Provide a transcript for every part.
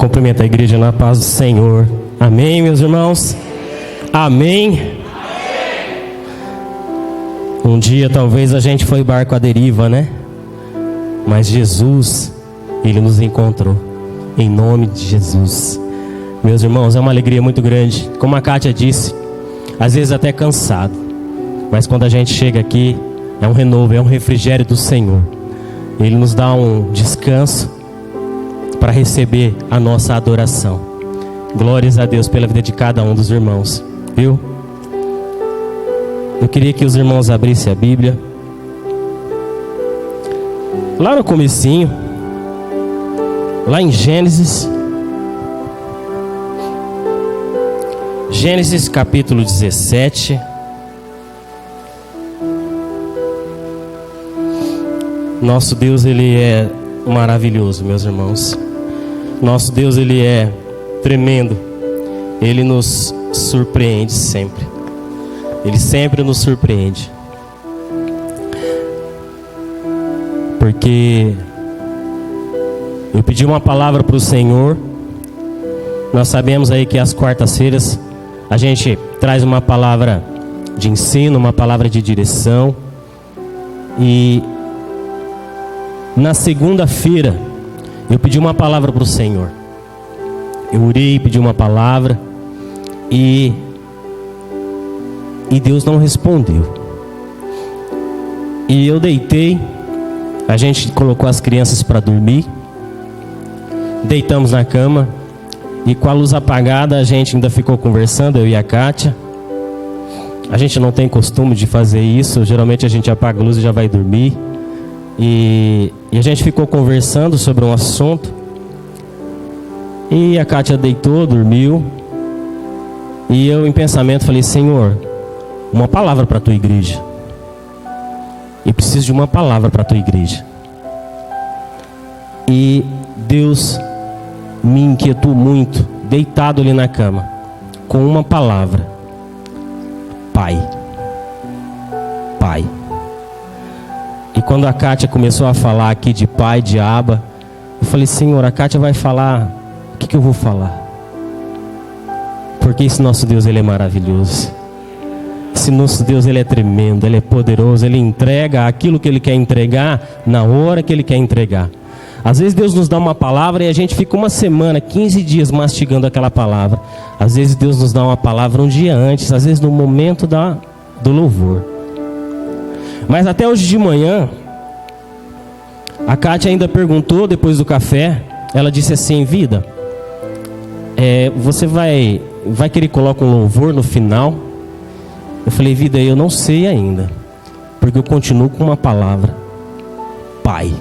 Cumprimento a igreja na paz do Senhor. Amém, meus irmãos? Amém? Um dia talvez a gente foi barco à deriva, né? Mas Jesus, Ele nos encontrou. Em nome de Jesus. Meus irmãos, é uma alegria muito grande. Como a Kátia disse, às vezes até cansado. Mas quando a gente chega aqui, é um renovo, é um refrigério do Senhor. Ele nos dá um descanso para receber a nossa adoração. Glórias a Deus pela vida de cada um dos irmãos. Viu? Eu queria que os irmãos abrissem a Bíblia. Lá no comecinho, lá em Gênesis capítulo 17. Nosso Deus, Ele é maravilhoso, meus irmãos. Nosso Deus, Ele é tremendo. Ele nos surpreende sempre. Ele sempre nos surpreende. Porque eu pedi uma palavra para o Senhor. Nós sabemos aí que às quartas-feiras a gente traz uma palavra de ensino, uma palavra de direção. E na segunda-feira eu pedi uma palavra para o Senhor. Eu orei, pedi uma palavra e Deus não respondeu. E eu deitei. A gente colocou as crianças para dormir. Deitamos na cama. E com a luz apagada a gente ainda ficou conversando, eu e a Kátia. A gente não tem costume de fazer isso. Geralmente a gente apaga a luz e já vai dormir. E a gente ficou conversando sobre um assunto. E a Kátia deitou, dormiu. E eu em pensamento falei: Senhor, uma palavra para a tua igreja. Eu preciso de uma palavra para a tua igreja. E Deus me inquietou muito, deitado ali na cama, com uma palavra: Pai. Pai. E quando a Kátia começou a falar aqui de Pai, de Abba, eu falei: Senhor, a Kátia vai falar, o que eu vou falar? Porque esse nosso Deus, Ele é maravilhoso. Esse nosso Deus, Ele é tremendo, Ele é poderoso. Ele entrega aquilo que Ele quer entregar na hora que Ele quer entregar. Às vezes Deus nos dá uma palavra e a gente fica uma semana, 15 dias mastigando aquela palavra. Às vezes Deus nos dá uma palavra um dia antes, às vezes no momento do louvor. Mas até hoje de manhã, a Kátia ainda perguntou, depois do café, ela disse assim: Vida, você vai querer colocar um louvor no final? Eu falei: Vida, eu não sei ainda, porque eu continuo com uma palavra: Pai.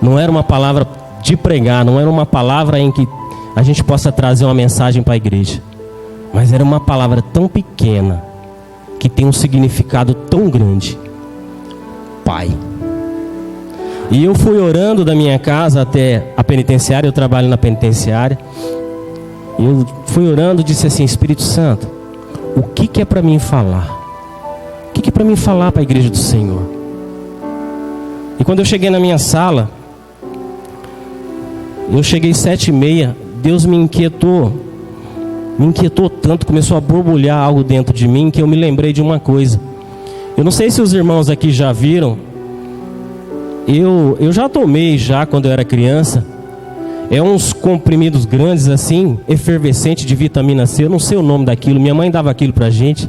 Não era uma palavra de pregar, não era uma palavra em que a gente possa trazer uma mensagem para a igreja, mas era uma palavra tão pequena, que tem um significado tão grande: Pai. E eu fui orando da minha casa até a penitenciária. Eu trabalho na penitenciária. Eu fui orando e disse assim: Espírito Santo, o que é para mim falar? O que é para mim falar para a igreja do Senhor? E quando eu cheguei na minha sala, eu cheguei 7h30, Deus me inquietou tanto, começou a borbulhar algo dentro de mim, que eu me lembrei de uma coisa. Eu não sei se os irmãos aqui já viram, eu já tomei quando eu era criança, uns comprimidos grandes assim, efervescente de vitamina C, eu não sei o nome daquilo, minha mãe dava aquilo pra gente,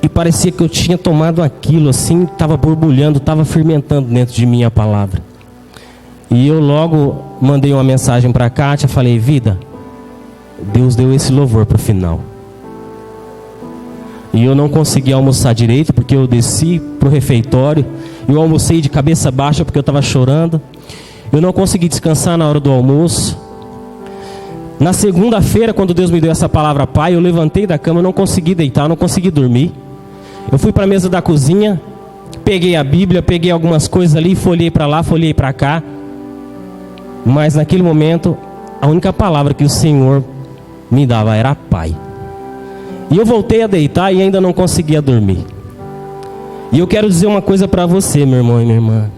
e parecia que eu tinha tomado aquilo assim, estava borbulhando, estava fermentando dentro de mim a palavra. E eu logo mandei uma mensagem para a Kátia, falei: Vida, Deus deu esse louvor para o final. E eu não consegui almoçar direito, porque eu desci para o refeitório. Eu almocei de cabeça baixa, porque eu estava chorando. Eu não consegui descansar na hora do almoço. Na segunda-feira, quando Deus me deu essa palavra Pai, eu levantei da cama, eu não consegui deitar, não consegui dormir. Eu fui para a mesa da cozinha, peguei a Bíblia, peguei algumas coisas ali, folhei para lá, folhei para cá. Mas naquele momento, a única palavra que o Senhor me dava era Pai. E eu voltei a deitar e ainda não conseguia dormir. E eu quero dizer uma coisa para você, meu irmão e minha irmã.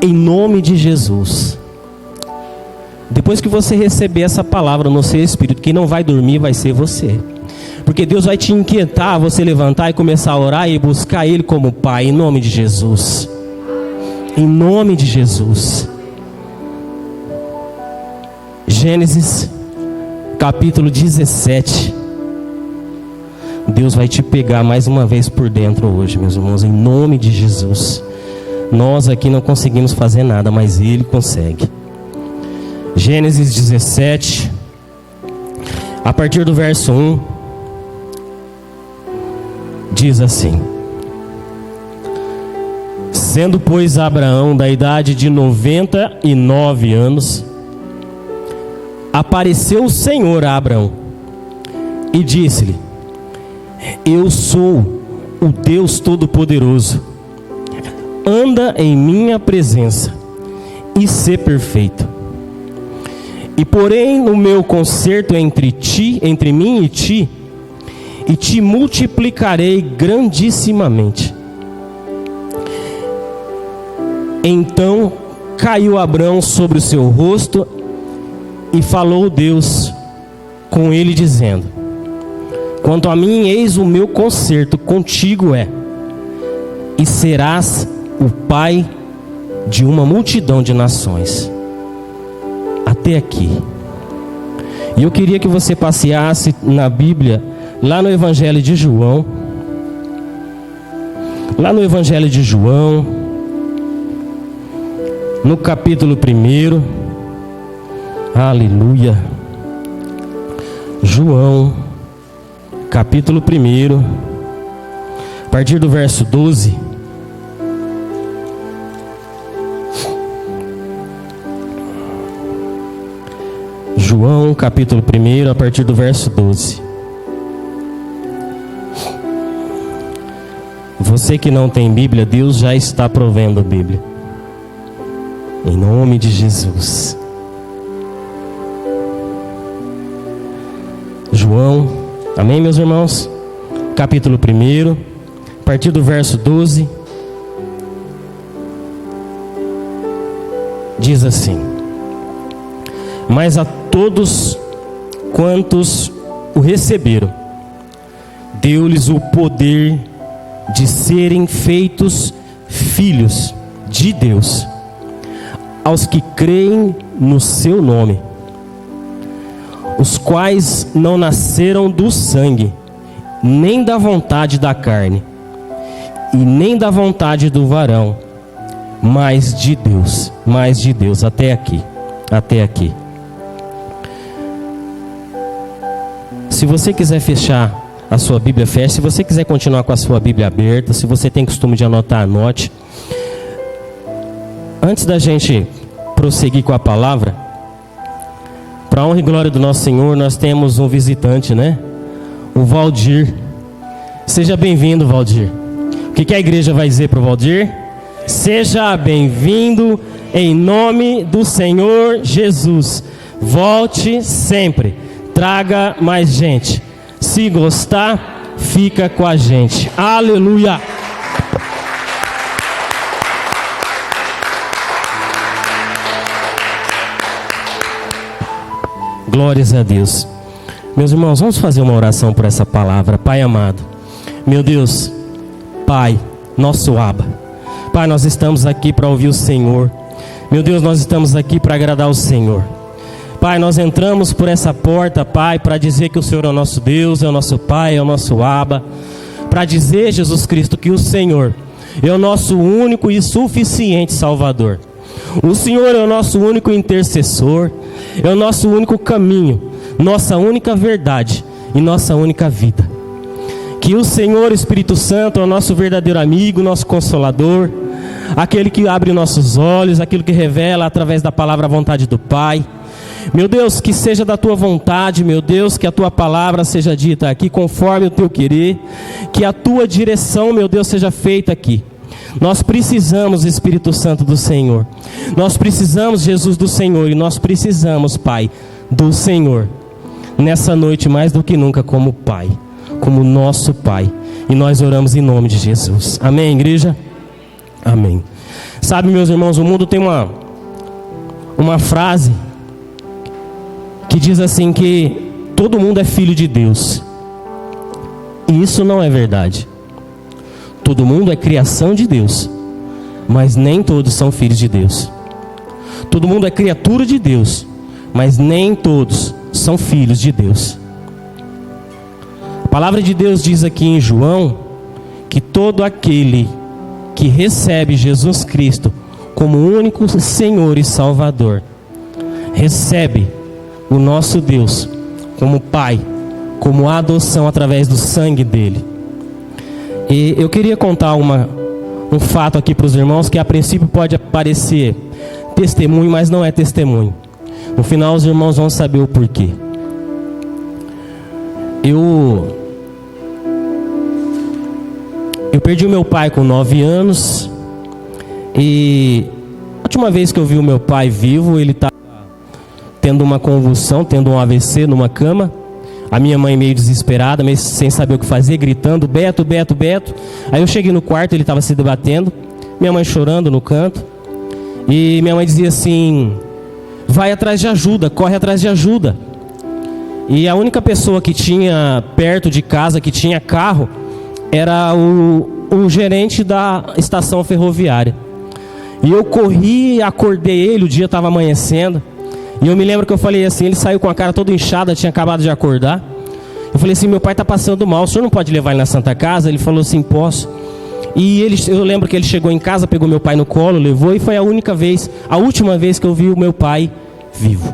Em nome de Jesus, Depois que você receber essa palavra no seu espírito, quem não vai dormir vai ser você. Porque Deus vai te inquietar a você levantar e começar a orar e buscar Ele como Pai, em nome de Jesus. Em nome de Jesus. Gênesis capítulo 17. Deus vai te pegar mais uma vez por dentro hoje, meus irmãos, em nome de Jesus. Nós aqui não conseguimos fazer nada, mas Ele consegue. Gênesis 17, a partir do verso 1, diz assim: Sendo, pois, Abraão da idade de 99 anos, apareceu o Senhor a Abraão e disse-lhe: Eu sou o Deus Todo-Poderoso. Anda em minha presença e sê perfeito. E porém no meu concerto entre mim e te multiplicarei grandissimamente. Então caiu Abrão sobre o seu rosto e falou Deus com ele dizendo: Quanto a mim, eis o meu concerto contigo e serás o pai de uma multidão de nações. Até aqui. E eu queria que você passeasse na Bíblia, lá no Evangelho de João. Lá no Evangelho de João, no capítulo 1. Aleluia. João, capítulo 1, a partir do verso 12. João, capítulo 1, a partir do verso 12. Você que não tem Bíblia, Deus já está provendo a Bíblia. Em nome de Jesus. João, amém, meus irmãos? Capítulo 1, a partir do verso 12. Diz assim: Mas a todos quantos o receberam, deu-lhes o poder de serem feitos filhos de Deus, aos que creem no seu nome, os quais não nasceram do sangue, nem da vontade da carne, e nem da vontade do varão, mas de Deus. Até aqui. Se você quiser fechar a sua Bíblia, feche. Se você quiser continuar com a sua Bíblia aberta, se você tem costume de anotar, anote. Antes da gente prosseguir com a palavra, para a honra e glória do nosso Senhor, nós temos um visitante, né? O Valdir. Seja bem-vindo, Valdir. O que a igreja vai dizer para o Valdir? Seja bem-vindo em nome do Senhor Jesus. Volte sempre. Traga mais gente. Se gostar, fica com a gente. Aleluia! Glórias a Deus. Meus irmãos, vamos fazer uma oração por essa palavra. Pai amado, meu Deus, Pai, nosso Abba, Pai, nós estamos aqui para ouvir o Senhor. Meu Deus, nós estamos aqui para agradar o Senhor. Pai, nós entramos por essa porta, Pai, para dizer que o Senhor é o nosso Deus, é o nosso Pai, é o nosso Abba. Para dizer, Jesus Cristo, que o Senhor é o nosso único e suficiente Salvador. O Senhor é o nosso único intercessor, é o nosso único caminho, nossa única verdade e nossa única vida. Que o Senhor, Espírito Santo, é o nosso verdadeiro amigo, nosso consolador, aquele que abre nossos olhos, aquele que revela através da palavra a vontade do Pai. Meu Deus, que seja da tua vontade, meu Deus, que a tua palavra seja dita aqui conforme o teu querer, que a tua direção, meu Deus, seja feita aqui. Nós precisamos, Espírito Santo do Senhor, nós precisamos, Jesus, do Senhor, e nós precisamos, Pai, do Senhor, nessa noite mais do que nunca como Pai, como nosso Pai, e nós oramos em nome de Jesus. Amém, igreja? Amém. Sabe, meus irmãos, o mundo tem uma frase que diz assim que todo mundo é filho de Deus. E isso não é verdade. Todo mundo é criação de Deus, mas nem todos são filhos de Deus. Todo mundo é criatura de Deus, mas nem todos são filhos de Deus. A palavra de Deus diz aqui em João que todo aquele que recebe Jesus Cristo como único Senhor e Salvador, recebe o nosso Deus como Pai, como adoção através do sangue dele. E eu queria contar um fato aqui para os irmãos que a princípio pode parecer testemunho, mas não é testemunho. No final os irmãos vão saber o porquê. Eu perdi o meu pai com 9 anos. E a última vez que eu vi o meu pai vivo, ele estava tendo uma convulsão, tendo um AVC numa cama. A minha mãe meio desesperada, meio sem saber o que fazer, gritando, Beto, Beto, Beto. Aí eu cheguei no quarto, ele estava se debatendo, minha mãe chorando no canto. E minha mãe dizia assim, vai atrás de ajuda, corre atrás de ajuda. E a única pessoa que tinha perto de casa, que tinha carro, era o gerente da estação ferroviária. E eu corri, acordei ele, o dia estava amanhecendo. E eu me lembro que eu falei assim, ele saiu com a cara toda inchada, tinha acabado de acordar. Eu falei assim, meu pai está passando mal, o senhor não pode levar ele na Santa Casa? Ele falou assim, posso. E eu lembro que ele chegou em casa, pegou meu pai no colo, levou, e foi a última vez que eu vi o meu pai vivo.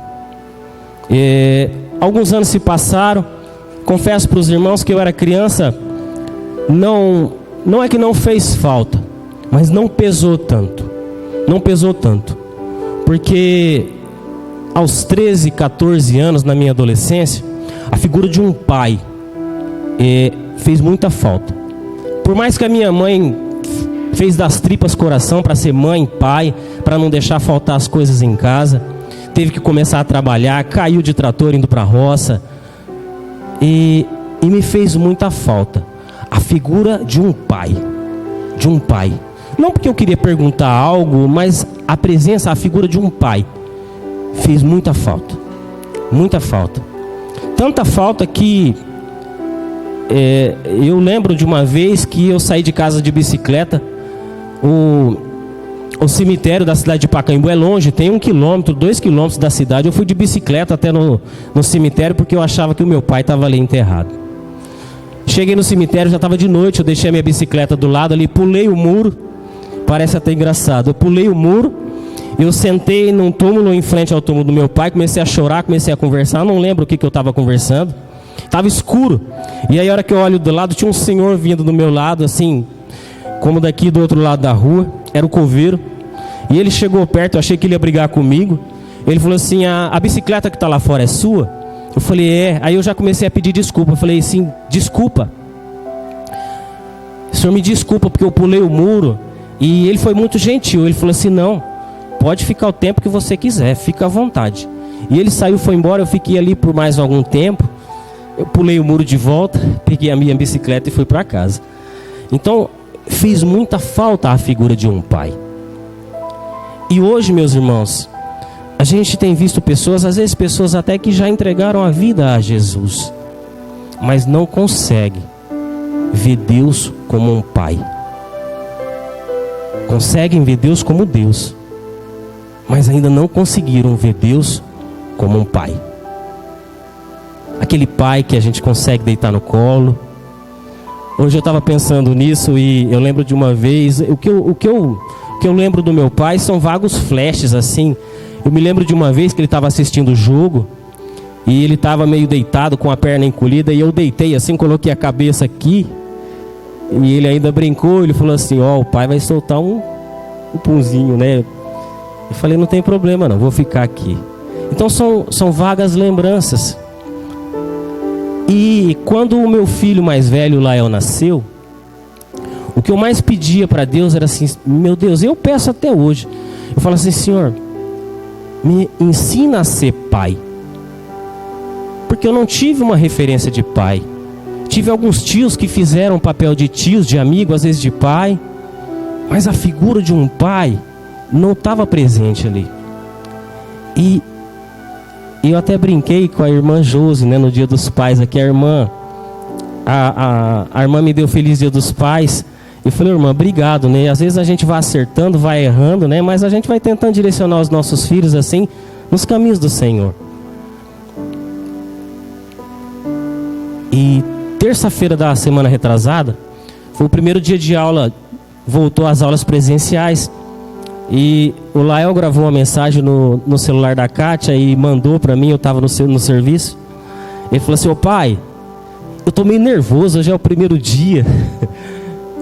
Alguns anos se passaram, confesso para os irmãos que eu era criança, não é que não fez falta, mas não pesou tanto. Não pesou tanto. Porque aos 13, 14 anos, na minha adolescência, a figura de um pai fez muita falta. Por mais que a minha mãe fez das tripas coração para ser mãe, pai, para não deixar faltar as coisas em casa, teve que começar a trabalhar, caiu de trator indo para a roça, e me fez muita falta a figura de um pai. De um pai. Não porque eu queria perguntar algo, mas a presença, a figura de um pai fez muita falta. Muita falta. Tanta falta que eu lembro de uma vez que eu saí de casa de bicicleta. O cemitério da cidade de Pacaembu é longe, tem 1 quilômetro, 2 quilômetros da cidade. Eu fui de bicicleta até no cemitério porque eu achava que o meu pai estava ali enterrado. Cheguei no cemitério, já estava de noite, eu deixei a minha bicicleta do lado ali, pulei o muro. Parece até engraçado. Eu pulei o muro, eu sentei num túmulo em frente ao túmulo do meu pai, comecei a chorar, comecei a conversar. Eu não lembro o que eu estava conversando. Estava escuro. E aí a hora que eu olho do lado, tinha um senhor vindo do meu lado, assim, como daqui do outro lado da rua. Era o coveiro. E ele chegou perto, eu achei que ele ia brigar comigo. Ele falou assim, a bicicleta que está lá fora é sua? Eu falei, é. Aí eu já comecei a pedir desculpa. Eu falei assim, desculpa. O senhor me desculpa porque eu pulei o muro. E ele foi muito gentil. Ele falou assim, não, pode ficar o tempo que você quiser, fica à vontade. E ele saiu, foi embora. Eu fiquei ali por mais algum tempo. Eu pulei o muro de volta, peguei a minha bicicleta e fui para casa. Então, fez muita falta a figura de um pai. E hoje, meus irmãos, a gente tem visto pessoas, às vezes pessoas até que já entregaram a vida a Jesus, mas não conseguem ver Deus como um pai. Conseguem ver Deus como Deus, mas ainda não conseguiram ver Deus como um pai. Aquele pai que a gente consegue deitar no colo. Hoje eu estava pensando nisso e eu lembro de uma vez, o que eu lembro do meu pai são vagos flashes assim. Eu me lembro de uma vez que ele estava assistindo o jogo e ele estava meio deitado com a perna encolhida e eu deitei assim, coloquei a cabeça aqui e ele ainda brincou, ele falou assim, ó, o pai vai soltar um punzinho, né? Eu falei, não tem problema não, vou ficar aqui. Então são vagas lembranças. E quando o meu filho mais velho, Lael, nasceu, o que eu mais pedia para Deus era assim, meu Deus, eu peço até hoje. Eu falo assim, Senhor, me ensina a ser pai. Porque eu não tive uma referência de pai. Tive alguns tios que fizeram papel de tios, de amigo, às vezes de pai. Mas a figura de um pai não estava presente ali. E E eu até brinquei com a irmã Josi, né, no Dia dos Pais aqui, a irmã me deu Feliz Dia dos Pais. E falei, irmã, obrigado, né? Às vezes a gente vai acertando, vai errando, né? Mas a gente vai tentando direcionar os nossos filhos assim, nos caminhos do Senhor. E terça-feira da semana retrasada, foi o primeiro dia de aula, voltou às aulas presenciais. E o Lael gravou uma mensagem no celular da Kátia e mandou para mim, eu estava no serviço. Ele falou assim, ô pai, eu tô meio nervoso, hoje é o primeiro dia.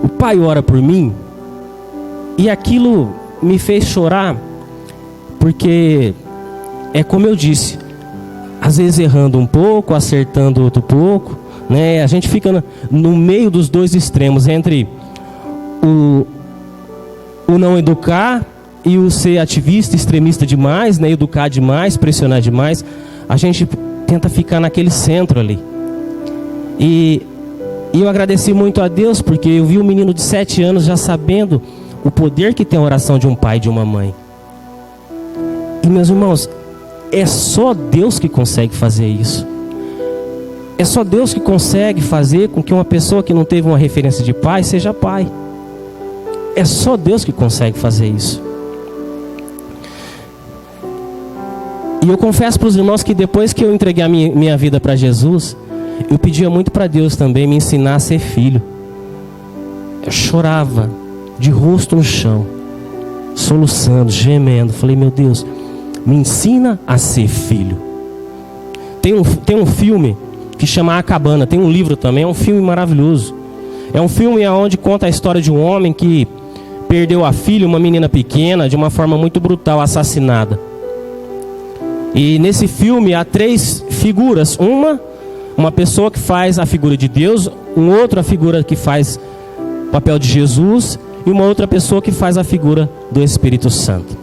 O pai ora por mim. E aquilo me fez chorar, porque é como eu disse, às vezes errando um pouco, acertando outro pouco, né? A gente fica no meio dos dois extremos, entre o não educar e o ser ativista, extremista demais, né? Educar demais, pressionar demais. A gente tenta ficar naquele centro ali. E eu agradeci muito a Deus, porque eu vi um menino de 7 anos já sabendo o poder que tem a oração de um pai e de uma mãe. E meus irmãos, é só Deus que consegue fazer isso. É só Deus que consegue fazer com que uma pessoa que não teve uma referência de pai seja pai. É só Deus que consegue fazer isso. E eu confesso para os irmãos que depois que eu entreguei a minha vida para Jesus, eu pedia muito para Deus também me ensinar a ser filho. Eu chorava de rosto no chão, soluçando, gemendo. Falei, meu Deus, me ensina a ser filho. Tem um filme que chama A Cabana, tem um livro também, é um filme maravilhoso. É um filme onde conta a história de um homem que perdeu a filha, uma menina pequena, de uma forma muito brutal, assassinada. E nesse filme há 3 figuras. Uma pessoa que faz a figura de Deus, outra figura que faz o papel de Jesus e uma outra pessoa que faz a figura do Espírito Santo.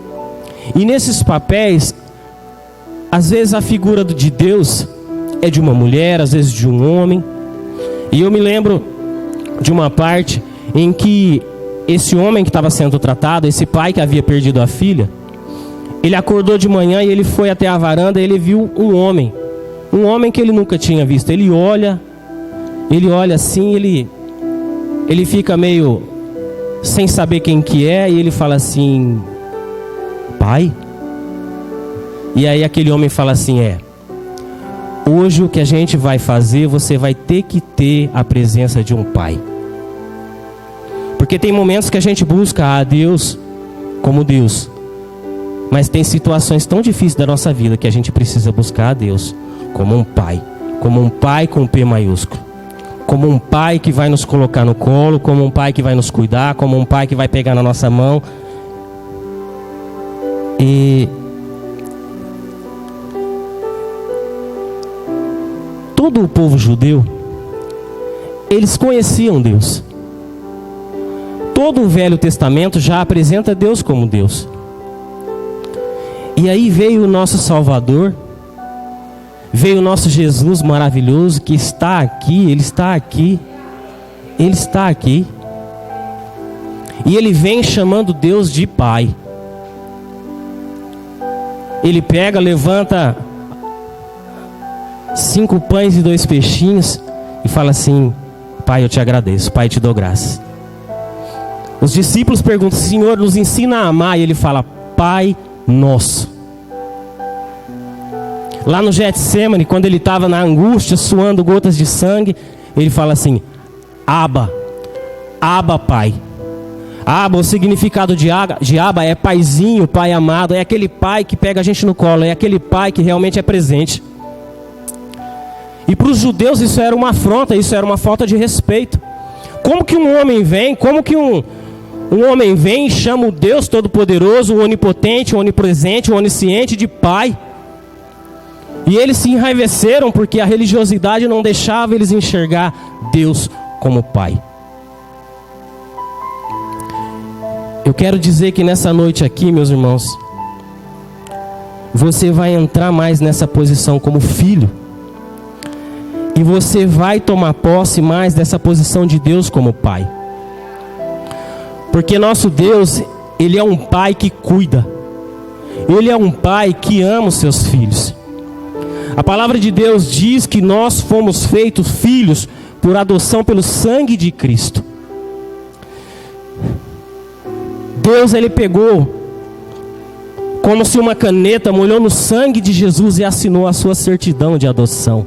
E nesses papéis, às vezes a figura de Deus é de uma mulher, às vezes de um homem. E eu me lembro de uma parte em que esse homem que estava sendo tratado, esse pai que havia perdido a filha, ele acordou de manhã e ele foi até a varanda e ele viu um homem que ele nunca tinha visto. Ele olha assim, ele fica meio sem saber quem que é, e ele fala assim, pai? E aí aquele homem fala assim, hoje o que a gente vai fazer, você vai ter que ter a presença de um pai. Porque tem momentos que a gente busca a Deus como Deus, mas tem situações tão difíceis da nossa vida que a gente precisa buscar a Deus como um pai com P maiúsculo, como um pai que vai nos colocar no colo, como um pai que vai nos cuidar, como um pai que vai pegar na nossa mão. E todo o povo judeu, eles conheciam Deus. Todo o Velho Testamento já apresenta Deus como Deus. E aí veio o nosso Salvador, veio o nosso Jesus maravilhoso, que está aqui, Ele está aqui, Ele está aqui. E Ele vem chamando Deus de Pai. Ele pega, levanta 5 pães e 2 peixinhos e fala assim, Pai, eu te agradeço, Pai, eu te dou graça. Os discípulos perguntam, Senhor, nos ensina a amar. E Ele fala, Pai nosso. Lá no Getsemane, quando Ele estava na angústia, suando gotas de sangue, Ele fala assim, Abba, Pai. Abba, o significado de Abba é paizinho, pai amado. É aquele pai que pega a gente no colo, é aquele pai que realmente é presente. E para os judeus isso era uma afronta, isso era uma falta de respeito. Como que um homem vem, um homem vem e chama o Deus Todo-Poderoso, o Onipotente, o Onipresente, o Onisciente de Pai? E eles se enraiveceram porque a religiosidade não deixava eles enxergar Deus como Pai. Eu quero dizer que nessa noite aqui, meus irmãos, você vai entrar mais nessa posição como filho. E você vai tomar posse mais dessa posição de Deus como Pai. Porque nosso Deus, Ele é um Pai que cuida. Ele é um Pai que ama os seus filhos. A palavra de Deus diz que nós fomos feitos filhos por adoção pelo sangue de Cristo. Deus, ele pegou como se uma caneta, molhou no sangue de Jesus e assinou a sua certidão de adoção.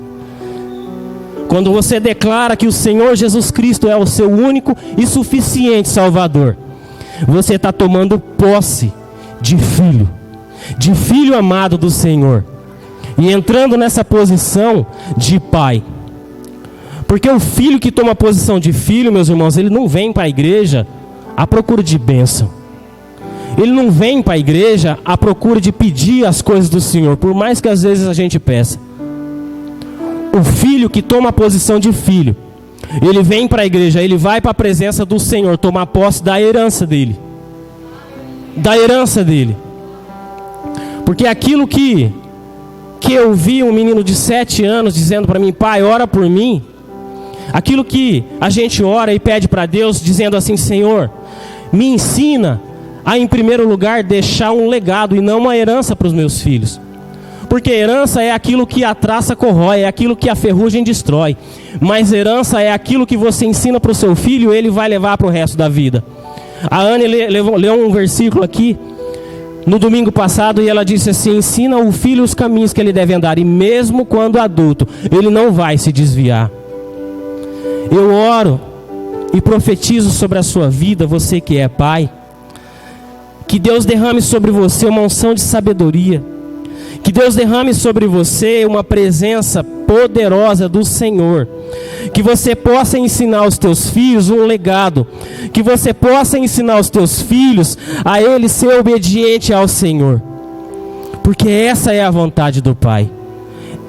Quando você declara que o Senhor Jesus Cristo é o seu único e suficiente Salvador, você está tomando posse de filho amado do Senhor, e entrando nessa posição de pai. Porque o filho que toma a posição de filho, meus irmãos, ele não vem para a igreja à procura de bênção. Ele não vem para a igreja à procura de pedir as coisas do Senhor, por mais que às vezes a gente peça. O filho que toma a posição de filho, ele vem para a igreja, ele vai para a presença do Senhor, tomar posse da herança dele. Da herança dele. Porque aquilo que eu vi um menino de 7 anos dizendo para mim: pai, ora por mim. Aquilo que a gente ora e pede para Deus, dizendo assim: Senhor, me ensina a, em primeiro lugar, deixar um legado e não uma herança para os meus filhos. Porque herança é aquilo que a traça corrói, é aquilo que a ferrugem destrói. Mas herança é aquilo que você ensina para o seu filho e ele vai levar para o resto da vida. A Anne leu um versículo aqui no domingo passado e ela disse assim: ensina o filho os caminhos que ele deve andar, e mesmo quando adulto, ele não vai se desviar. Eu oro e profetizo sobre a sua vida, você que é pai, que Deus derrame sobre você uma unção de sabedoria, que Deus derrame sobre você uma presença poderosa do Senhor, que você possa ensinar os teus filhos um legado, que você possa ensinar os teus filhos a eles ser obediente ao Senhor, porque essa é a vontade do Pai.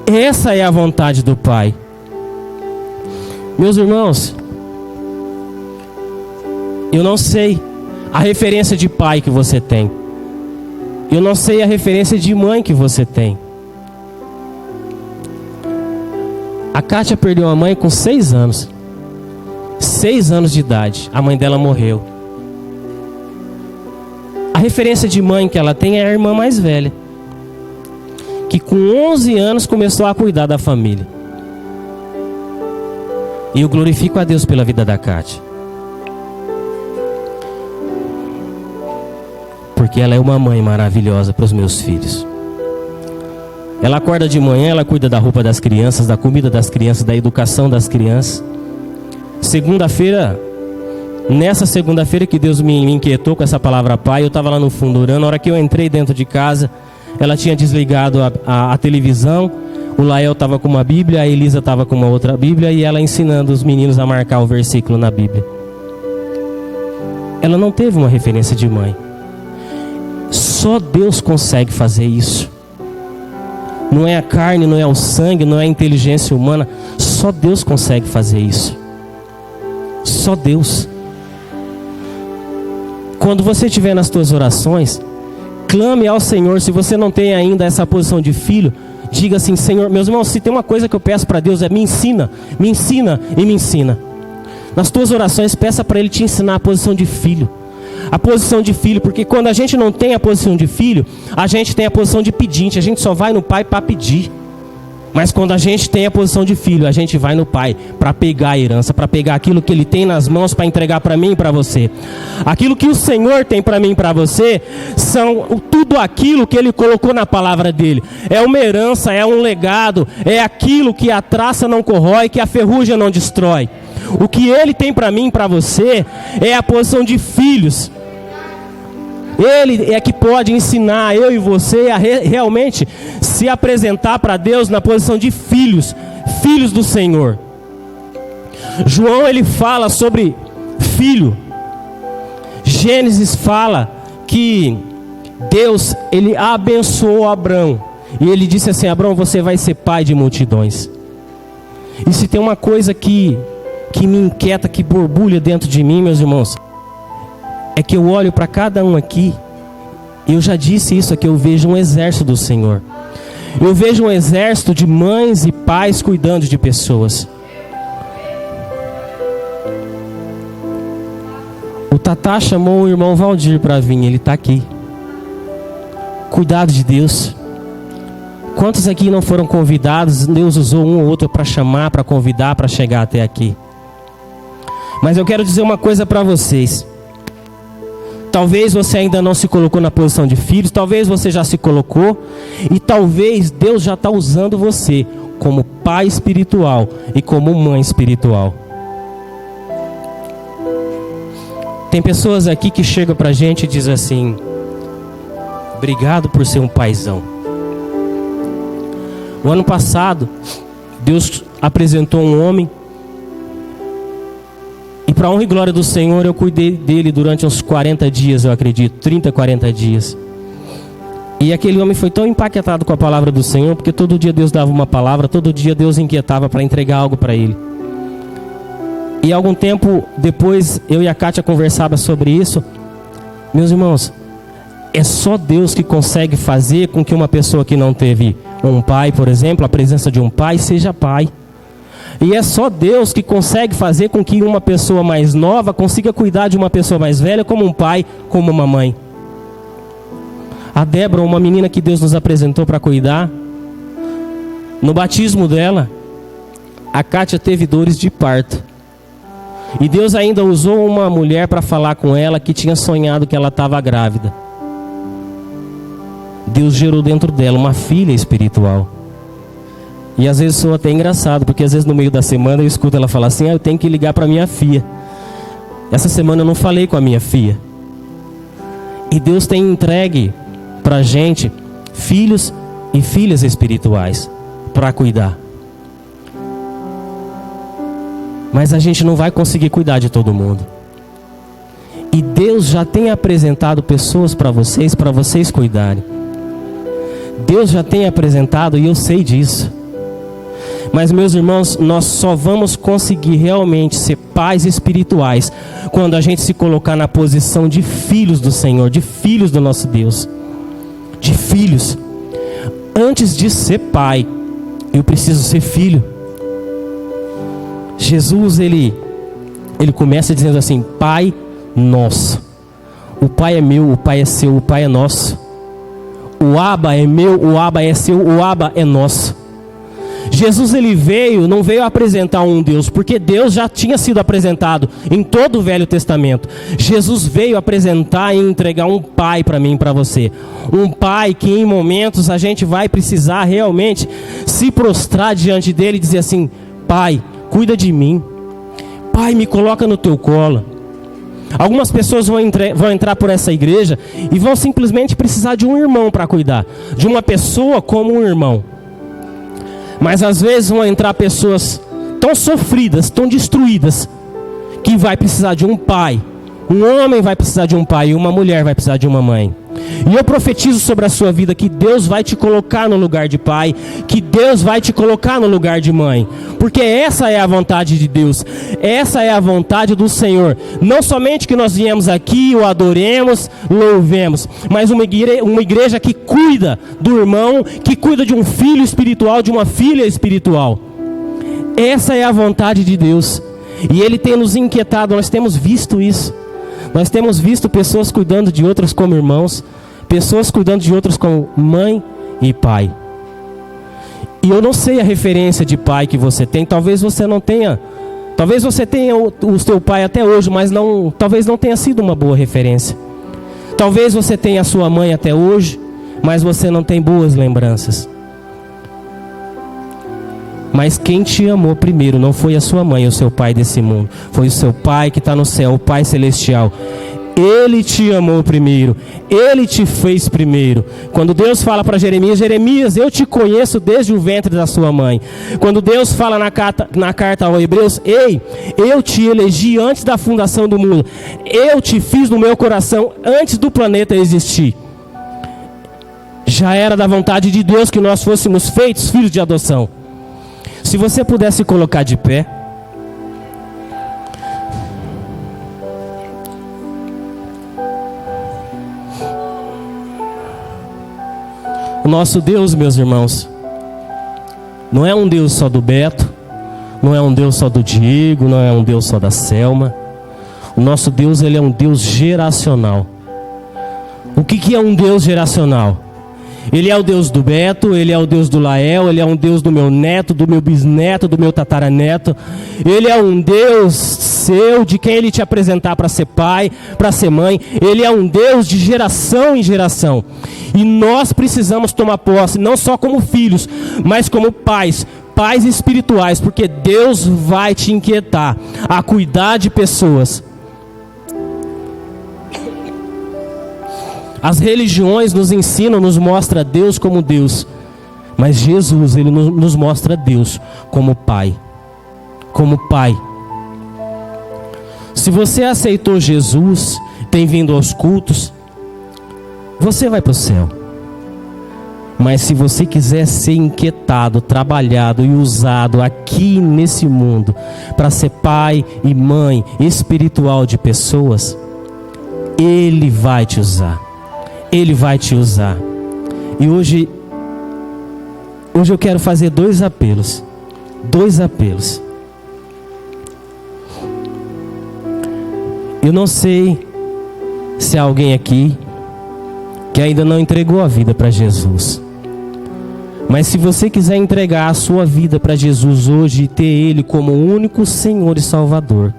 Essa é a vontade do Pai. Meus irmãos, eu não sei a referência de pai que você tem. Eu não sei a referência de mãe que você tem. A Kátia perdeu a mãe com 6 anos. 6 anos de idade. A mãe dela morreu. A referência de mãe que ela tem é a irmã mais velha, que com 11 anos começou a cuidar da família. E eu glorifico a Deus pela vida da Kátia, porque ela é uma mãe maravilhosa para os meus filhos. Ela acorda de manhã, ela cuida da roupa das crianças, da comida das crianças, da educação das crianças. Nessa segunda-feira que Deus me inquietou com essa palavra pai, eu estava lá no fundo orando. Na hora que eu entrei dentro de casa, ela tinha desligado a televisão. O Lael estava com uma Bíblia, a Elisa estava com uma outra Bíblia, e ela ensinando os meninos a marcar o versículo na Bíblia. Ela não teve uma referência de mãe. Só Deus consegue fazer isso. Não é a carne, não é o sangue, não é a inteligência humana. Só Deus consegue fazer isso. Só Deus. Quando você estiver nas tuas orações, clame ao Senhor. Se você não tem ainda essa posição de filho, diga assim: Senhor, meus irmãos, se tem uma coisa que eu peço para Deus é me ensina e me ensina. Nas tuas orações, peça para Ele te ensinar a posição de filho. A posição de filho, porque quando a gente não tem a posição de filho, a gente tem a posição de pedinte. A gente só vai no pai para pedir. Mas quando a gente tem a posição de filho, a gente vai no pai para pegar a herança, para pegar aquilo que Ele tem nas mãos para entregar para mim e para você. Aquilo que o Senhor tem para mim e para você são tudo aquilo que Ele colocou na palavra dEle. É uma herança, é um legado, é aquilo que a traça não corrói, que a ferrugem não destrói. O que Ele tem para mim e para você é a posição de filhos. Ele é que pode ensinar eu e você a realmente se apresentar para Deus na posição de filhos, filhos do Senhor. João, ele fala sobre filho. Gênesis fala que Deus, ele abençoou Abrão, e ele disse assim: Abrão, você vai ser pai de multidões. E se tem uma coisa que me inquieta, que borbulha dentro de mim, meus irmãos, é que eu olho para cada um aqui, e eu já disse isso aqui, eu vejo um exército do Senhor. Eu vejo um exército de mães e pais cuidando de pessoas. O Tatá chamou o irmão Valdir para vir, ele está aqui. Cuidado de Deus. Quantos aqui não foram convidados? Deus usou um ou outro para chamar, para convidar, para chegar até aqui. Mas eu quero dizer uma coisa para vocês. Talvez você ainda não se colocou na posição de filhos, talvez você já se colocou, e talvez Deus já está usando você como pai espiritual e como mãe espiritual. Tem pessoas aqui que chegam para a gente e dizem assim: obrigado por ser um paizão. O ano passado, Deus apresentou um homem, e para a honra e glória do Senhor, eu cuidei dele durante uns 40 dias, eu acredito, 30, 40 dias. E aquele homem foi tão empaquetado com a palavra do Senhor, porque todo dia Deus dava uma palavra, todo dia Deus inquietava para entregar algo para ele. E algum tempo depois, eu e a Kátia conversava sobre isso. Meus irmãos, é só Deus que consegue fazer com que uma pessoa que não teve um pai, por exemplo, a presença de um pai, seja pai. E é só Deus que consegue fazer com que uma pessoa mais nova consiga cuidar de uma pessoa mais velha, como um pai, como uma mãe. A Débora, uma menina que Deus nos apresentou para cuidar, no batismo dela, a Kátia teve dores de parto. E Deus ainda usou uma mulher para falar com ela que tinha sonhado que ela estava grávida. Deus gerou dentro dela uma filha espiritual. E às vezes soa até engraçado, porque às vezes no meio da semana eu escuto ela falar assim: eu tenho que ligar para minha filha. Essa semana eu não falei com a minha filha. E Deus tem entregue para a gente filhos e filhas espirituais para cuidar. Mas a gente não vai conseguir cuidar de todo mundo. E Deus já tem apresentado pessoas para vocês cuidarem. Deus já tem apresentado, e eu sei disso. Mas, meus irmãos, nós só vamos conseguir realmente ser pais espirituais quando a gente se colocar na posição de filhos do Senhor, de filhos do nosso Deus. De filhos. Antes de ser pai, eu preciso ser filho. Jesus, ele começa dizendo assim: Pai nosso. O Pai é meu, o Pai é seu, o Pai é nosso. O Abba é meu, o Abba é seu, o Abba é nosso. Jesus, ele não veio apresentar um Deus, porque Deus já tinha sido apresentado em todo o Velho Testamento. Jesus veio apresentar e entregar um pai para mim e para você. Um pai que em momentos a gente vai precisar realmente se prostrar diante dele e dizer assim: Pai, cuida de mim. Pai, me coloca no teu colo. Algumas pessoas vão entrar por essa igreja e vão simplesmente precisar de um irmão para cuidar. De uma pessoa como um irmão. Mas às vezes vão entrar pessoas tão sofridas, tão destruídas, que vai precisar de um pai. Um homem vai precisar de um pai e uma mulher vai precisar de uma mãe. E eu profetizo sobre a sua vida que Deus vai te colocar no lugar de pai, que Deus vai te colocar no lugar de mãe. Porque essa é a vontade de Deus, essa é a vontade do Senhor. Não somente que nós viemos aqui, o adoremos, louvemos, mas uma igreja que cuida do irmão, que cuida de um filho espiritual, de uma filha espiritual. Essa é a vontade de Deus. E Ele tem nos inquietado, nós temos visto isso. Nós temos visto pessoas cuidando de outras como irmãos, pessoas cuidando de outras como mãe e pai. E eu não sei a referência de pai que você tem, talvez você não tenha, talvez você tenha o seu pai até hoje, mas talvez não tenha sido uma boa referência. Talvez você tenha a sua mãe até hoje, mas você não tem boas lembranças. Mas quem te amou primeiro não foi a sua mãe, o seu pai desse mundo. Foi o seu pai que está no céu, o Pai Celestial. Ele te amou primeiro. Ele te fez primeiro. Quando Deus fala para Jeremias: Jeremias, eu te conheço desde o ventre da sua mãe. Quando Deus fala na carta aos Hebreus: Ei, eu te elegi antes da fundação do mundo. Eu te fiz no meu coração antes do planeta existir. Já era da vontade de Deus que nós fôssemos feitos filhos de adoção. Se você pudesse colocar de pé. O nosso Deus, meus irmãos, não é um Deus só do Beto, não é um Deus só do Diego, não é um Deus só da Selma. O nosso Deus, ele é um Deus geracional. O que é um Deus geracional? Ele é o Deus do Beto, Ele é o Deus do Lael, Ele é um Deus do meu neto, do meu bisneto, do meu tataraneto. Ele é um Deus seu, de quem Ele te apresentar para ser pai, para ser mãe. Ele é um Deus de geração em geração. E nós precisamos tomar posse, não só como filhos, mas como pais. Pais espirituais, porque Deus vai te inquietar a cuidar de pessoas. As religiões nos ensinam, nos mostram Deus como Deus. Mas Jesus, Ele nos mostra Deus como Pai. Como Pai. Se você aceitou Jesus, tem vindo aos cultos, você vai para o céu. Mas se você quiser ser inquietado, trabalhado e usado aqui nesse mundo para ser pai e mãe espiritual de pessoas, Ele vai te usar. Ele vai te usar. E hoje eu quero fazer dois apelos. Eu não sei se há alguém aqui que ainda não entregou a vida para Jesus. Mas se você quiser entregar a sua vida para Jesus hoje e ter Ele como único Senhor e Salvador,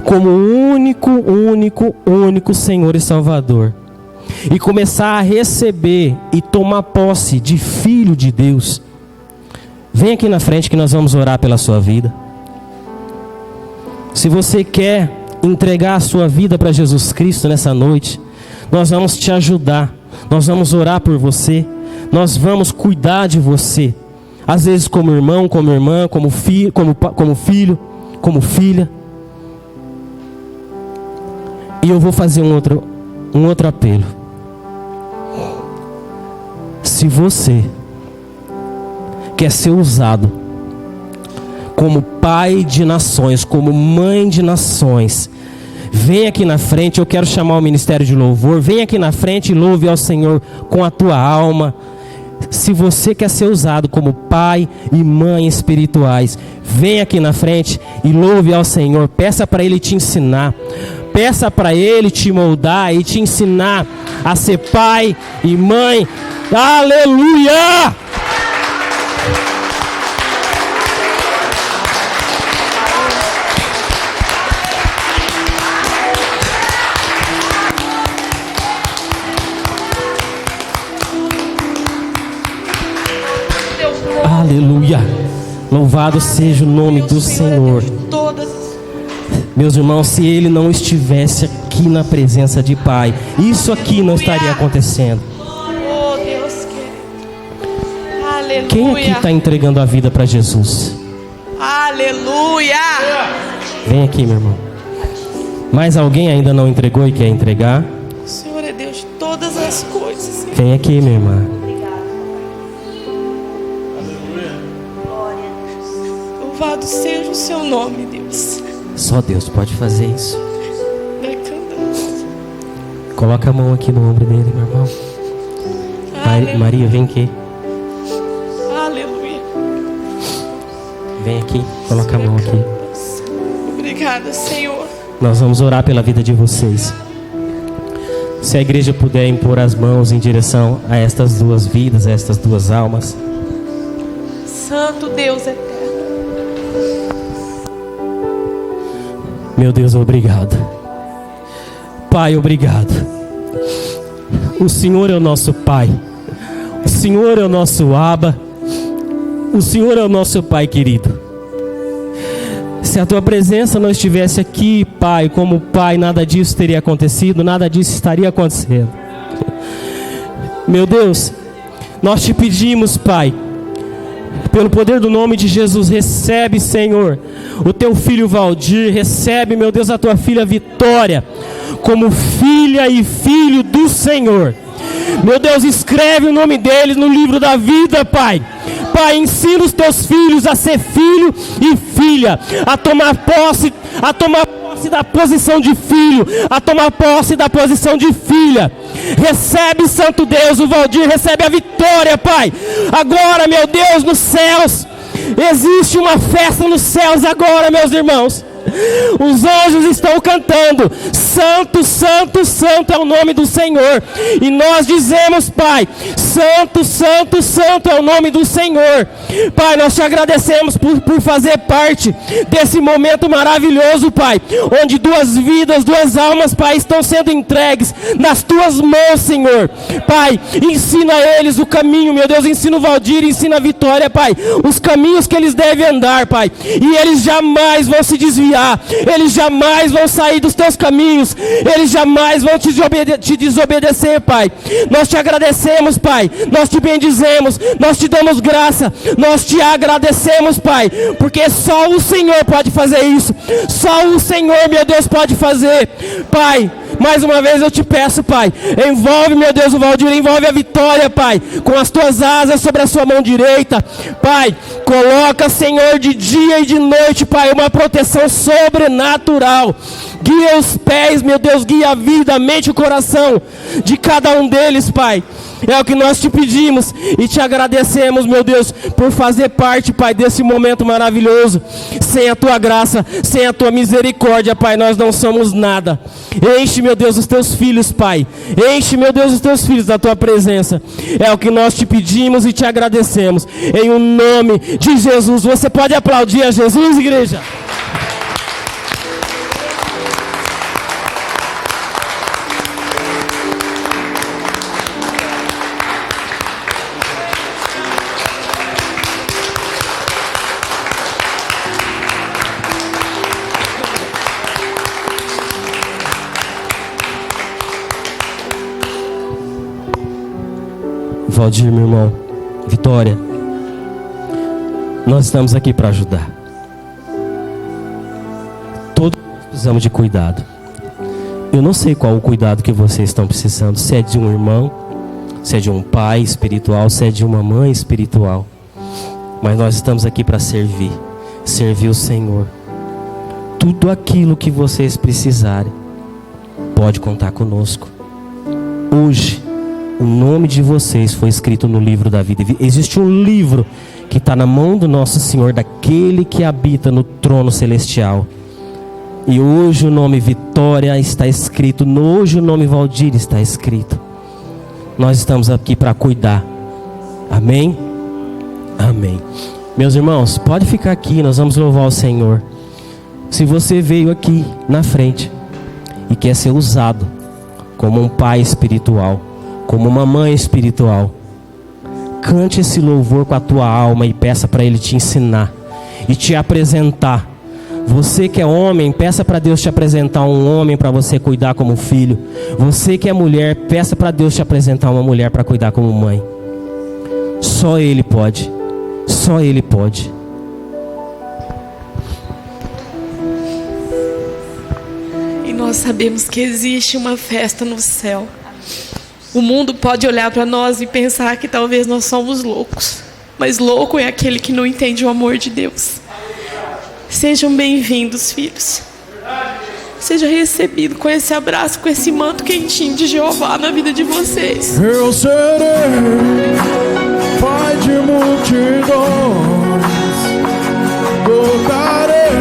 como único Senhor e Salvador, e começar a receber e tomar posse de filho de Deus, vem aqui na frente que nós vamos orar pela sua vida. Se você quer entregar a sua vida para Jesus Cristo nessa noite, nós vamos te ajudar, nós vamos orar por você, nós vamos cuidar de você, às vezes como irmão, como irmã, como filho, como filha. E eu vou fazer um outro apelo. Se você quer ser usado como pai de nações, como mãe de nações, vem aqui na frente. Eu quero chamar o ministério de louvor. Vem aqui na frente e louve ao Senhor com a tua alma. Se você quer ser usado como pai e mãe espirituais, vem aqui na frente e louve ao Senhor. Peça para Ele te ensinar. Peça para Ele te moldar e te ensinar a ser pai e mãe. Aleluia! Aleluia! Louvado seja o nome do Senhor. Meus irmãos, se Ele não estivesse aqui na presença de Pai, isso aqui não estaria acontecendo. Oh, Deus querido. Aleluia. Quem aqui está entregando a vida para Jesus? Aleluia. Vem aqui, meu irmão. Mais alguém ainda não entregou e quer entregar? O Senhor é Deus de todas as coisas. Vem aqui, minha irmã. Louvado seja o seu nome, Deus. Só Deus pode fazer isso. Coloca a mão aqui no ombro dele, meu irmão. Maria, vem aqui. Aleluia. Vem aqui, coloca a mão aqui. Obrigada, Senhor. Nós vamos orar pela vida de vocês. Se a igreja puder impor as mãos em direção a estas duas vidas, a estas duas almas. Santo Deus eterno. Meu Deus, obrigado. Pai, obrigado. O Senhor é o nosso Pai. O Senhor é o nosso Abba. O Senhor é o nosso Pai querido. Se a Tua presença não estivesse aqui, Pai, como Pai, nada disso teria acontecido, nada disso estaria acontecendo. Meu Deus, nós te pedimos, Pai, pelo poder do nome de Jesus, recebe, Senhor, o teu filho Valdir, recebe, meu Deus, a tua filha Vitória, como filha e filho do Senhor. Meu Deus, escreve o nome deles no livro da vida, Pai. Pai, ensina os teus filhos a ser filho e filha, a tomar posse da posição de filho, a tomar posse da posição de filha. Recebe, Santo Deus, o Valdir, recebe a Vitória, Pai. Agora, meu Deus, nos céus, existe uma festa nos céus agora, meus irmãos. Os anjos estão cantando: Santo, Santo, Santo é o nome do Senhor. E nós dizemos, Pai, santo, santo, santo é o nome do Senhor. Pai, nós te agradecemos por fazer parte desse momento maravilhoso, Pai, onde 2 vidas, 2 almas, Pai, estão sendo entregues nas tuas mãos, Senhor. Pai, ensina a eles o caminho, meu Deus, ensina o Valdir, ensina a Vitória, Pai, os caminhos que eles devem andar, Pai, e eles jamais vão se desviar, eles jamais vão sair dos teus caminhos, eles jamais vão te desobedecer, Pai. Nós te agradecemos, Pai, nós te bendizemos, nós te damos graça, nós te agradecemos, Pai, porque só o Senhor pode fazer isso, só o Senhor, meu Deus, pode fazer. Pai, mais uma vez eu te peço, Pai, envolve, meu Deus, o Valdir, envolve a Vitória, Pai, com as tuas asas sobre a sua mão direita. Pai, coloca, Senhor, de dia e de noite, Pai, uma proteção sobrenatural. Guia os pés, meu Deus, guia a vida, a mente e o coração de cada um deles, Pai. É o que nós te pedimos e te agradecemos, meu Deus, por fazer parte, Pai, desse momento maravilhoso. Sem a tua graça, sem a tua misericórdia, Pai, nós não somos nada. Enche, meu Deus, os teus filhos, Pai. Enche, meu Deus, os teus filhos da tua presença. É o que nós te pedimos e te agradecemos. Em o nome de Jesus. Você pode aplaudir a Jesus, igreja? Valdir, meu irmão, Vitória, nós estamos aqui para ajudar. Todos precisamos de cuidado. Eu não sei qual o cuidado que vocês estão precisando. Se é de um irmão, se é de um pai espiritual, se é de uma mãe espiritual. Mas nós estamos aqui para servir o Senhor. Tudo aquilo que vocês precisarem, pode contar conosco. Hoje, o nome de vocês foi escrito no livro da vida. Existe um livro que está na mão do nosso Senhor, daquele que habita no trono celestial. E hoje o nome Vitória está escrito, hoje o nome Valdir está escrito. Nós estamos aqui para cuidar. Amém? Amém. Meus irmãos, pode ficar aqui, nós vamos louvar o Senhor. Se você veio aqui na frente e quer ser usado como um pai espiritual, como uma mãe espiritual, cante esse louvor com a tua alma e peça para Ele te ensinar e te apresentar. Você que é homem, peça para Deus te apresentar um homem para você cuidar como filho. Você que é mulher, peça para Deus te apresentar uma mulher para cuidar como mãe. Só Ele pode. Só Ele pode. E nós sabemos que existe uma festa no céu. O mundo pode olhar para nós e pensar que talvez nós somos loucos, mas louco é aquele que não entende o amor de Deus. Sejam bem-vindos, filhos. Seja recebido com esse abraço, com esse manto quentinho de Jeová na vida de vocês. Eu serei pai de multidões, tocarei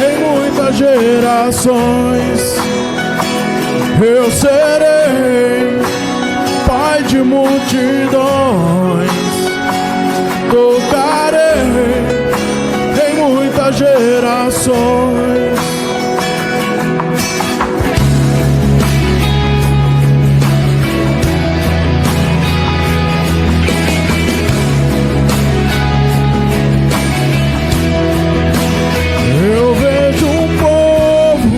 em muitas gerações. Eu serei pai de multidões, tocarei em muitas gerações. Eu vejo um povo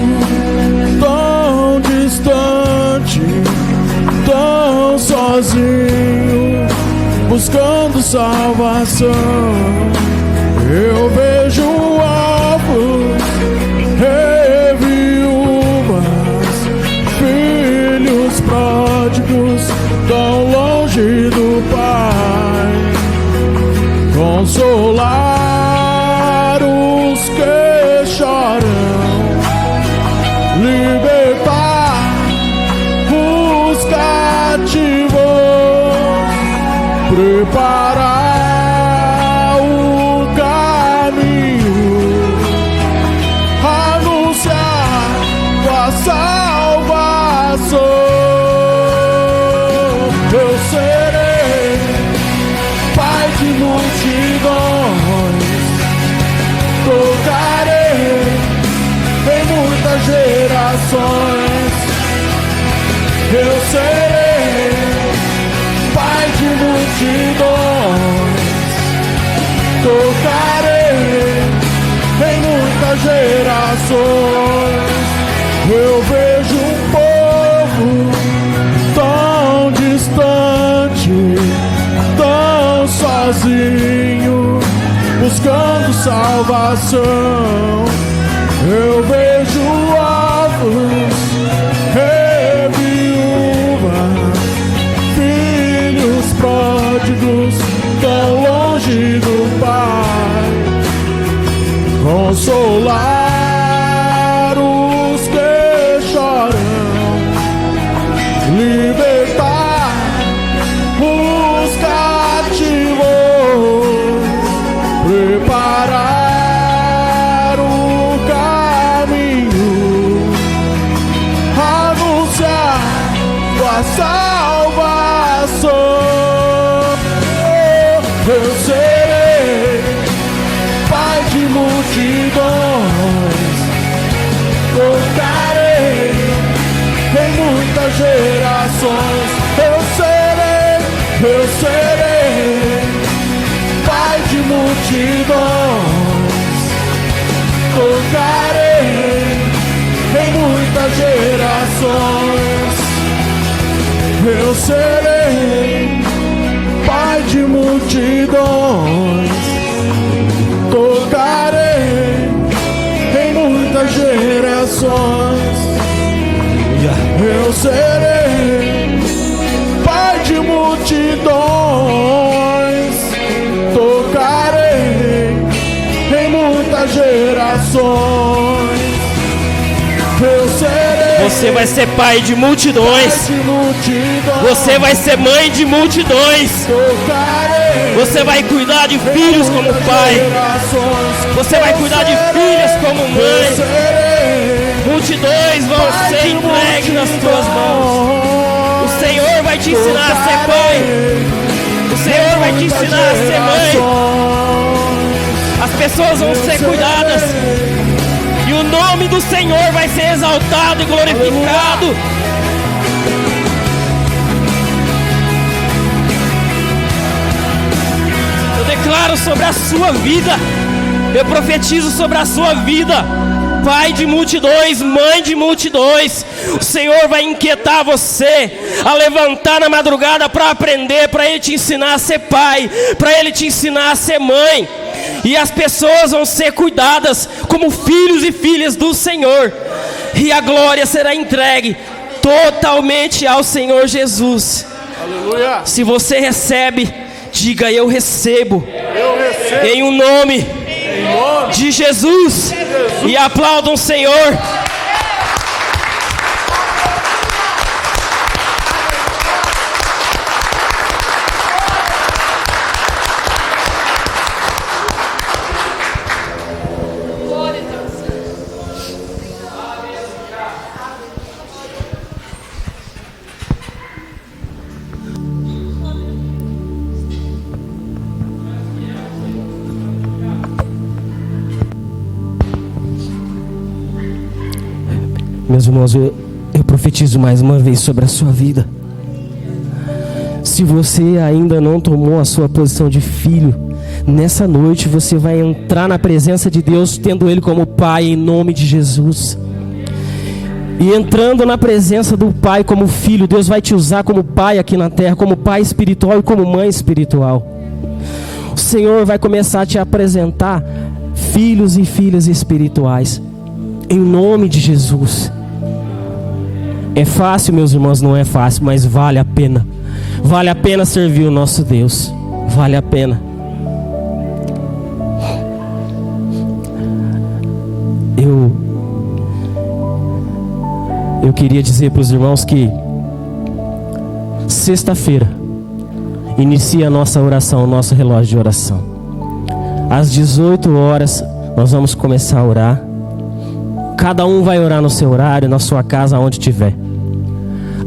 tão distante, tão sozinho, buscando salvação. Eu vejo órfãos e viúvas, filhos pródigos, tão longe do Pai. Consolar os que choram, libertar os cativos, preparar o caminho, anunciar tua salvação. Eu sei gerações. Eu serei pai de multidões, tocarei em muitas gerações. Eu vejo um povo tão distante, tão sozinho, buscando salvação. Eu vejo órfãos e viúvas, filhos pródigos tão longe do Pai. Consolar os que choram, libertar os cativos, preparar o caminho, anunciar a salvação. Eu serei pai de multidões, tocarei em muitas gerações. Eu serei pai de multidões, tocarei em muitas gerações. Eu serei pai de multidões, tocarei em muitas gerações. Eu serei pai de multidões, tocarei em muitas gerações. Eu serei. Você vai ser pai de multidões. Você vai ser mãe de multidões. Você vai cuidar de filhos como pai. Você vai cuidar de filhas como mãe. Multidões vão ser entregues nas tuas mãos. O Senhor vai te ensinar a ser pai. O Senhor vai te ensinar a ser mãe. As pessoas vão ser cuidadas. E o nome do Senhor vai ser exaltado e glorificado. Eu declaro sobre a sua vida. Eu profetizo sobre a sua vida. Pai de multidões, mãe de multidões. O Senhor vai inquietar você a levantar na madrugada para aprender, para Ele te ensinar a ser pai, para Ele te ensinar a ser mãe. E as pessoas vão ser cuidadas como filhos e filhas do Senhor. E a glória será entregue totalmente ao Senhor Jesus. Aleluia. Se você recebe, diga: eu recebo. Em um nome de Jesus. E aplaudam o Senhor. Meus irmãos, eu profetizo mais uma vez sobre a sua vida. Se você ainda não tomou a sua posição de filho, nessa noite você vai entrar na presença de Deus, tendo Ele como Pai, em nome de Jesus. E entrando na presença do Pai como filho, Deus vai te usar como pai aqui na terra, como pai espiritual e como mãe espiritual. O Senhor vai começar a te apresentar filhos e filhas espirituais, em nome de Jesus. É fácil, meus irmãos? Não é fácil, mas vale a pena. Vale a pena servir o nosso Deus. Vale a pena. Eu queria dizer para os irmãos que sexta-feira inicia a nossa oração, o nosso relógio de oração. Às 18 horas nós vamos começar a orar. Cada um vai orar no seu horário, na sua casa, onde estiver.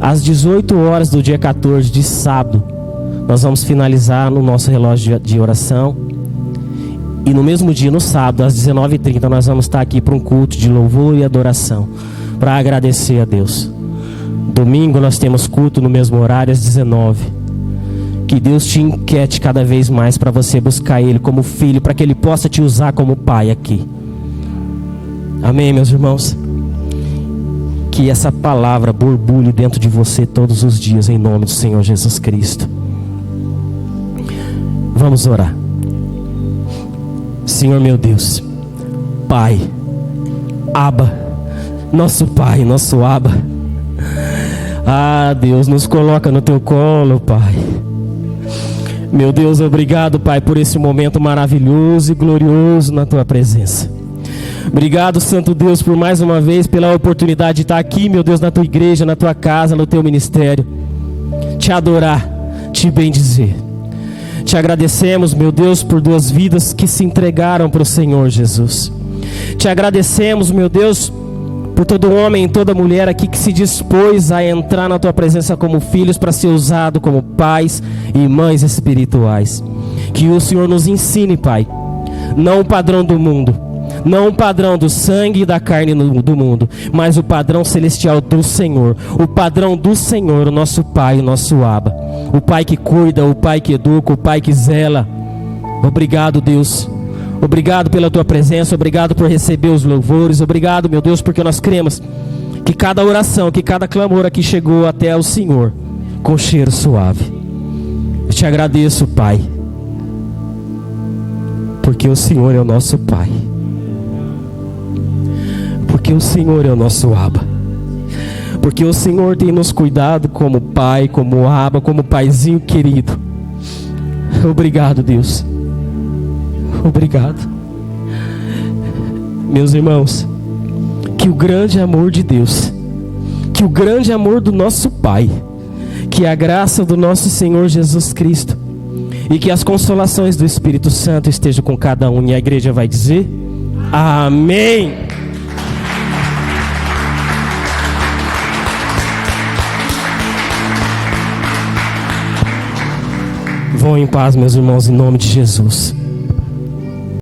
Às 18 horas do dia 14 de sábado, nós vamos finalizar no nosso relógio de oração. E no mesmo dia, no sábado, às 19h30, nós vamos estar aqui para um culto de louvor e adoração. para agradecer a Deus. Domingo nós temos culto no mesmo horário, às 19. Que Deus te inquiete cada vez mais para você buscar Ele como filho, para que Ele possa te usar como pai aqui. Amém, meus irmãos? Que essa palavra borbulhe dentro de você todos os dias, em nome do Senhor Jesus Cristo. Vamos orar. Senhor meu Deus, Pai, Abba, nosso Pai, nosso Abba. Ah, Deus, nos coloca no Teu colo, Pai. Meu Deus, obrigado, Pai, por esse momento maravilhoso e glorioso na Tua presença. Obrigado, Santo Deus, por mais uma vez, pela oportunidade de estar aqui, meu Deus, na Tua igreja, na Tua casa, no Teu ministério. Te adorar, te bendizer. Te agradecemos, meu Deus, por 2 vidas que se entregaram para o Senhor Jesus. Te agradecemos, meu Deus, por todo homem e toda mulher aqui que se dispôs a entrar na Tua presença como filhos para ser usado como pais e mães espirituais. Que o Senhor nos ensine, Pai, não o padrão do mundo, não o padrão do sangue e da carne do mundo, mas o padrão celestial do Senhor. O padrão do Senhor, o nosso Pai, o nosso Abba. O Pai que cuida, o Pai que educa, o Pai que zela. Obrigado, Deus. Obrigado pela Tua presença, obrigado por receber os louvores. Obrigado, meu Deus, porque nós cremos que cada oração, que cada clamor aqui chegou até o Senhor com cheiro suave. Eu te agradeço, Pai, porque o Senhor é o nosso Pai. Porque o Senhor é o nosso Abba. Porque o Senhor tem nos cuidado como Pai, como Abba, como Paizinho querido. Obrigado, Deus. Obrigado. Meus irmãos, que o grande amor de Deus, que o grande amor do nosso Pai, que a graça do nosso Senhor Jesus Cristo e que as consolações do Espírito Santo estejam com cada um. E a igreja vai dizer: amém. Vão em paz, meus irmãos, em nome de Jesus.